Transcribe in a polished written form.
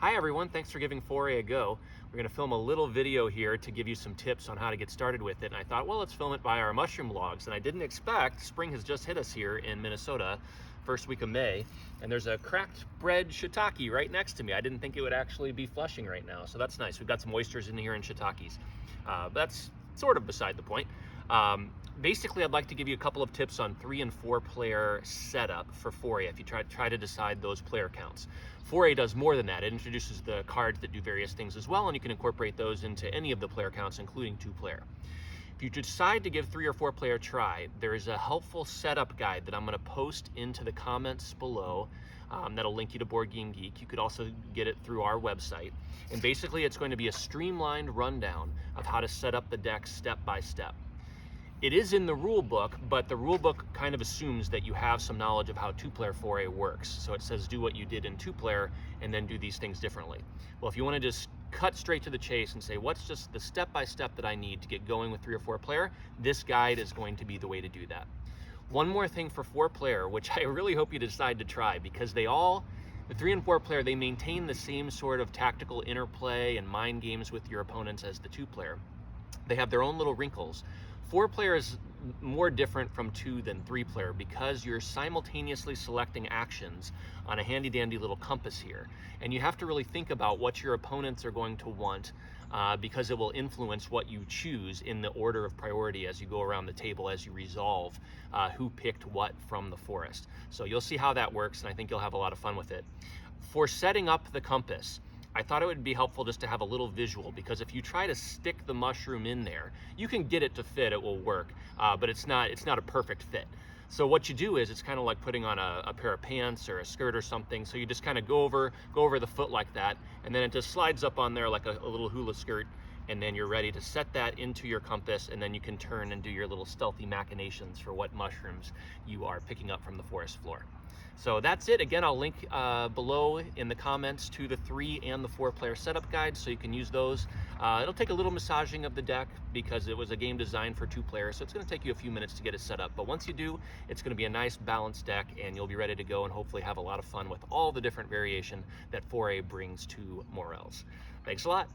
Hi everyone, thanks for giving Foray a go. We're going to film a little video here to give you some tips on how to get started with it. And I thought, well, let's film it by our mushroom logs. And I didn't expect, spring has just hit us here in Minnesota, first week of May, and there's a cracked bread shiitake right next to me. I didn't think it would actually be flushing right now, so that's nice. We've got some oysters in here and shiitakes. That's sort of beside the point. Basically, I'd like to give you a couple of tips on 3 and 4 player setup for Foray if you try to decide those player counts. Foray does more than that. It introduces the cards that do various things as well, and you can incorporate those into any of the player counts, including 2 player. If you decide to give 3 or 4 player a try, there is a helpful setup guide that I'm going to post into the comments below. That'll link you to Board Game Geek. You could also get it through our website. And basically, it's going to be a streamlined rundown of how to set up the deck step by step. It is in the rule book, but the rule book kind of assumes that you have some knowledge of how 2-player Foray works. So it says do what you did in 2-player and then do these things differently. Well, if you want to just cut straight to the chase and say, what's just the step-by-step that I need to get going with 3 or 4 player, this guide is going to be the way to do that. One more thing for 4-player, which I really hope you decide to try, because the 3 and 4 player, they maintain the same sort of tactical interplay and mind games with your opponents as the 2-player. They have their own little wrinkles. 4-player is more different from 2 than 3-player because you're simultaneously selecting actions on a handy-dandy little compass here. And you have to really think about what your opponents are going to want because it will influence what you choose in the order of priority as you go around the table, as you resolve who picked what from the forest. So you'll see how that works, and I think you'll have a lot of fun with it. For setting up the compass, I thought it would be helpful just to have a little visual, because if you try to stick the mushroom in there, you can get it to fit, it will work, but it's not a perfect fit. So what you do is, it's kind of like putting on a pair of pants or a skirt or something. So you just kind of go over the foot like that, and then it just slides up on there like a little hula skirt, and then you're ready to set that into your compass, and then you can turn and do your little stealthy machinations for what mushrooms you are picking up from the forest floor. So that's it. Again, I'll link below in the comments to the 3 and the 4-player setup guides, so you can use those. It'll take a little massaging of the deck because it was a game designed for 2 players, so it's going to take you a few minutes to get it set up. But once you do, it's going to be a nice balanced deck, and you'll be ready to go and hopefully have a lot of fun with all the different variation that Foray brings to Morels. Thanks a lot.